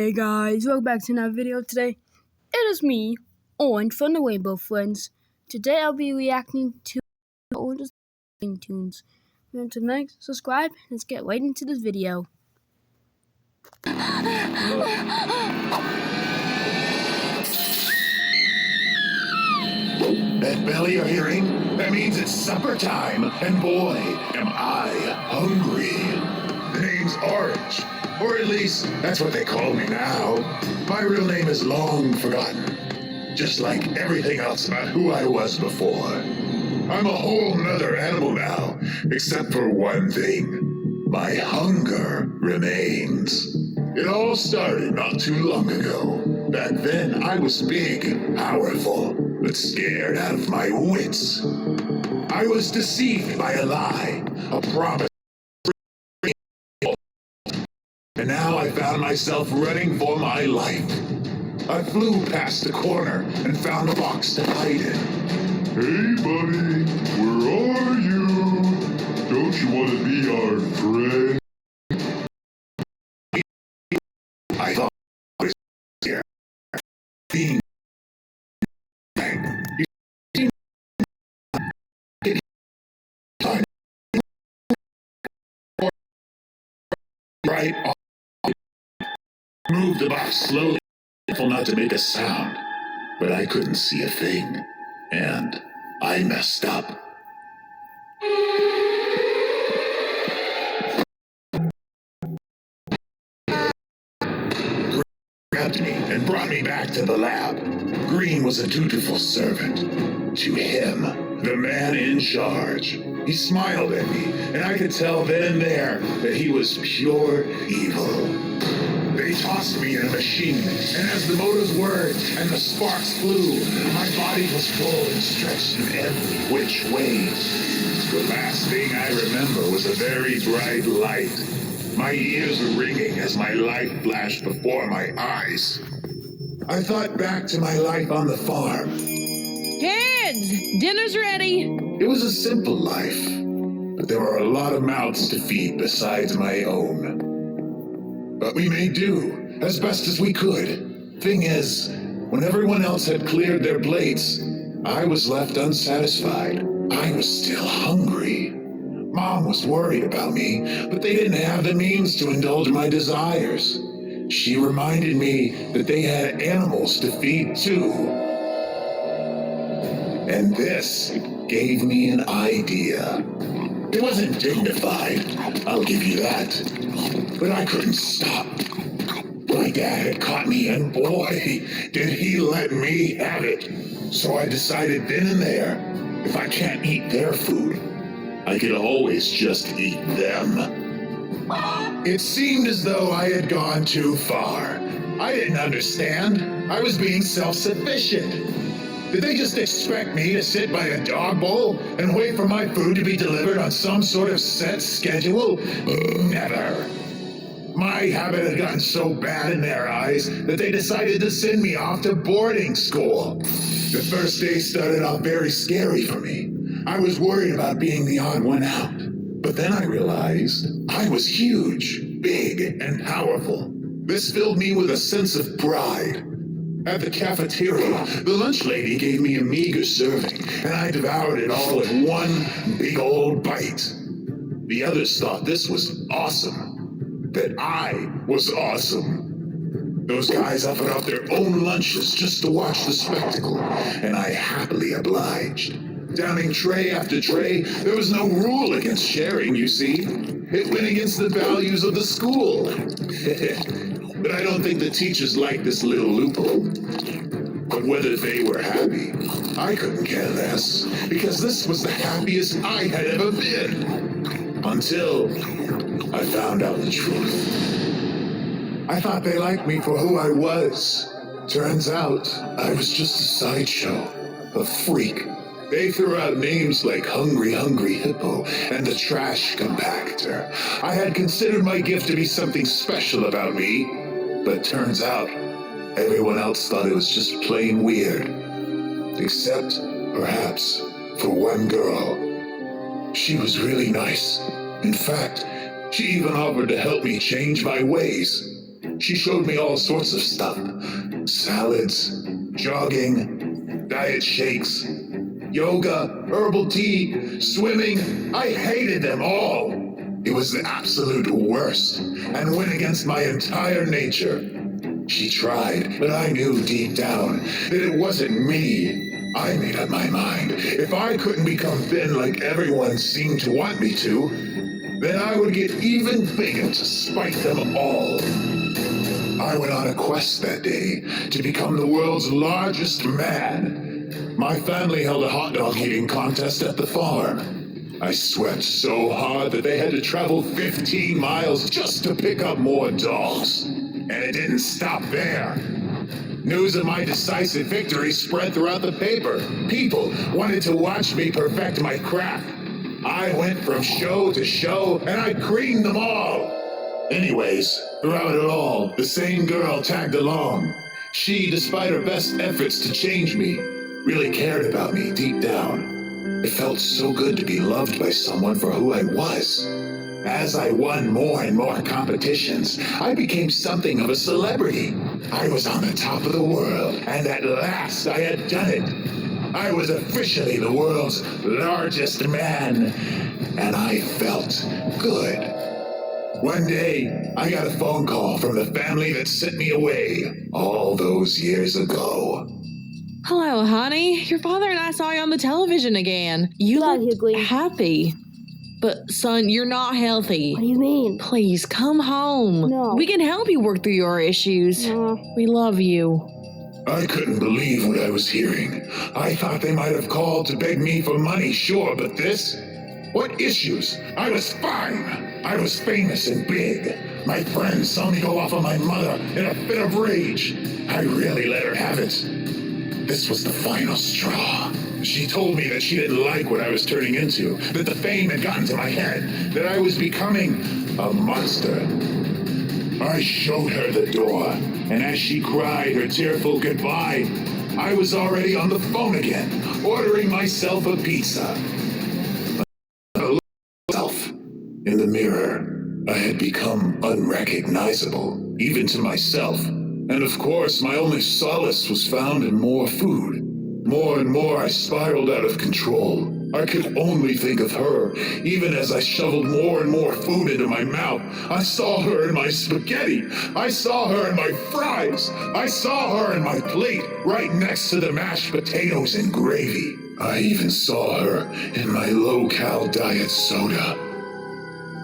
Hey guys, welcome back to another video. Today, it is me, Owen from the Rainbow Friends. Today I'll be reacting to Owen's Gametoons. Remember to like, subscribe, let's get right into this video. That bell you're hearing? That means it's supper time, and boy, am I hungry. The name's Orange, or at least that's what they call me now. My real name is long forgotten, just like everything else about who I was before. I'm a whole nother animal now, except for one thing. My hunger remains. It all started not too long ago. Back then, I was big, powerful, but scared out of my wits. I was deceived by a lie, a promise. And now I found myself running for my life. I flew past the corner and found a box to hide in. Hey, buddy, where are you? Don't you want to be our friend? I thought I was scared. Being right off. Moved the box slowly, careful not to make a sound, but I couldn't see a thing, and I messed up. Grabbed me and brought me back to the lab. Green was a dutiful servant. To him, the man in charge. He smiled at me, and I could tell then and there that he was pure evil. They tossed me in a machine, and as the motors whirred and the sparks flew, my body was full and stretched in every which way. The last thing I remember was a very bright light. My ears were ringing as my life flashed before my eyes. I thought back to my life on the farm. Kids, dinner's ready. It was a simple life, but there were a lot of mouths to feed besides my own. But we made do, as best as we could. Thing is, when everyone else had cleared their plates, I was left unsatisfied. I was still hungry. Mom was worried about me, but they didn't have the means to indulge my desires. She reminded me that they had animals to feed too. And this gave me an idea. It wasn't dignified, I'll give you that. But I couldn't stop. My dad had caught me, and boy, did he let me have it. So I decided then and there, if I can't eat their food, I could always just eat them. It seemed as though I had gone too far. I didn't understand. I was being self-sufficient. Did they just expect me to sit by a dog bowl and wait for my food to be delivered on some sort of set schedule? Never. My habit had gotten so bad in their eyes that they decided to send me off to boarding school. The first day started off very scary for me. I was worried about being the odd one out. But then I realized I was huge, big, and powerful. This filled me with a sense of pride. At the cafeteria, the lunch lady gave me a meager serving, and I devoured it all in one big old bite. The others thought this was awesome, that I was awesome. Those guys offered up their own lunches just to watch the spectacle, and I happily obliged. Downing tray after tray, there was no rule against sharing, you see. It went against the values of the school. But I don't think the teachers liked this little loophole. But whether they were happy, I couldn't care less, because this was the happiest I had ever been. Until I found out the truth. I thought they liked me for who I was. Turns out, I was just a sideshow, a freak. They threw out names like Hungry Hungry Hippo and the Trash Compactor. I had considered my gift to be something special about me, but turns out everyone else thought it was just plain weird. Except, perhaps, for one girl. She was really nice. In fact, she even offered to help me change my ways. She showed me all sorts of stuff. Salads, jogging, diet shakes, yoga, herbal tea, swimming. I hated them all. It was the absolute worst and went against my entire nature. She tried, but I knew deep down that it wasn't me. I made up my mind. If I couldn't become thin like everyone seemed to want me to, then I would get even bigger to spite them all. I went on a quest that day to become the world's largest man. My family held a hot dog eating contest at the farm. I sweat so hard that they had to travel 15 miles just to pick up more dogs. And it didn't stop there. News of my decisive victory spread throughout the paper. People wanted to watch me perfect my craft. I went from show to show, and I creamed them all. Anyways, throughout it all, the same girl tagged along. She, despite her best efforts to change me, really cared about me deep down. It felt so good to be loved by someone for who I was. As I won more and more competitions, I became something of a celebrity. I was on the top of the world, and at last I had done it. I was officially the world's largest man, and I felt good. One day, I got a phone call from the family that sent me away all those years ago. Hello, honey. Your father and I saw you on the television again. You look happy. But, son, you're not healthy. What do you mean? Please, come home. No. We can help you work through your issues. No. We love you. I couldn't believe what I was hearing. I thought they might have called to beg me for money, sure, but this? What issues? I was fine. I was famous and big. My friends saw me go off on my mother in a fit of rage. I really let her have it. This was the final straw. She told me that she didn't like what I was turning into, that the fame had gotten to my head, that I was becoming a monster. I showed her the door, and as she cried her tearful goodbye, I was already on the phone again, ordering myself a pizza. In the mirror, I had become unrecognizable, even to myself. And of course, my only solace was found in more food. More and more, I spiraled out of control. I could only think of her, even as I shoveled more and more food into my mouth. I saw her in my spaghetti. I saw her in my fries. I saw her in my plate, right next to the mashed potatoes and gravy. I even saw her in my low-cal diet soda.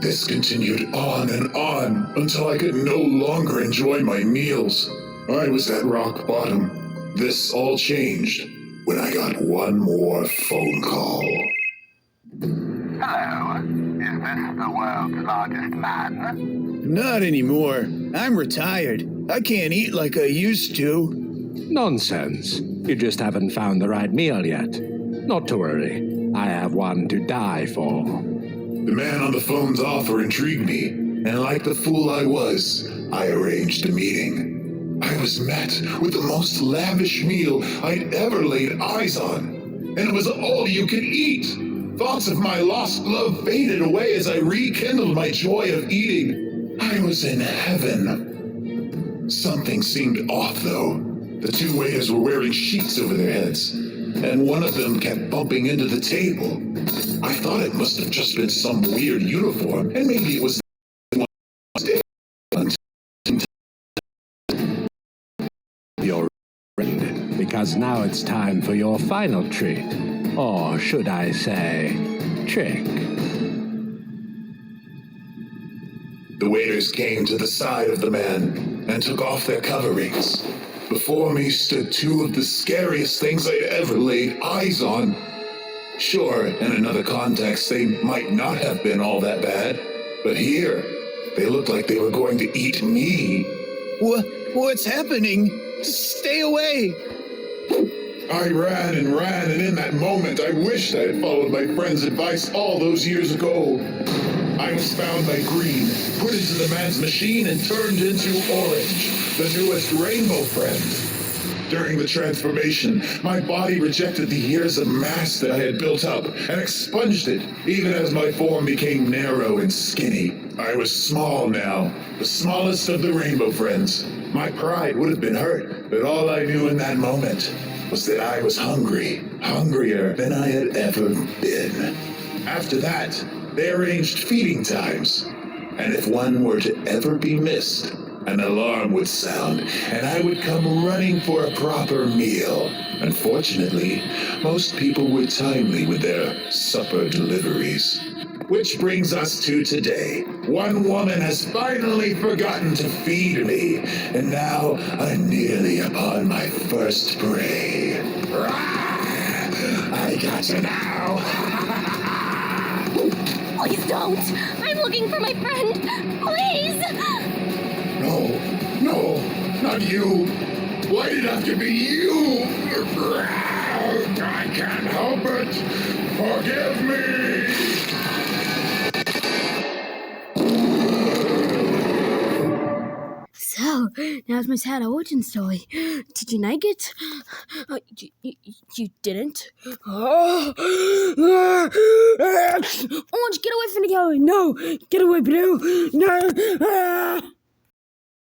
This continued on and on until I could no longer enjoy my meals. I was at rock bottom. This all changed when I got one more phone call. Hello, is this the world's largest man? Not anymore. I'm retired. I can't eat like I used to. Nonsense. You just haven't found the right meal yet. Not to worry. I have one to die for. The man on the phone's offer intrigued me, and like the fool I was, I arranged a meeting. I was met with the most lavish meal I'd ever laid eyes on, and it was all you could eat. Thoughts of my lost love faded away as I rekindled my joy of eating. I was in heaven. Something seemed off, though. The two waiters were wearing sheets over their heads, and one of them kept bumping into the table. I thought it must have just been some weird uniform, and maybe it was Your friend, because now it's time for your final treat. Or should I say, trick. The waiters came to the side of the man and took off their coverings. Before me stood two of the scariest things I'd ever laid eyes on. Sure, in another context, they might not have been all that bad, but here, they looked like they were going to eat me. What's happening? Stay away! I ran, and in that moment, I wished I had followed my friend's advice all those years ago. I was found by green, put into the man's machine, and turned into orange, the newest rainbow friend. During the transformation, my body rejected the years of mass that I had built up and expunged it, even as my form became narrow and skinny. I was small now, the smallest of the Rainbow Friends. My pride would have been hurt, but all I knew in that moment was that I was hungry, hungrier than I had ever been. After that, they arranged feeding times, and if one were to ever be missed, an alarm would sound, and I would come running for a proper meal. Unfortunately, most people were timely with their supper deliveries. Which brings us to today. One woman has finally forgotten to feed me, and now I'm nearly upon my first prey. I got you now. Please don't. I'm looking for my friend. Please. No, not you. Why did it have to be you? I can't help it. Forgive me. So, now's my sad origin story. Did you like it? You didn't? Orange, get away from the camera! No! Get away, Blue! No!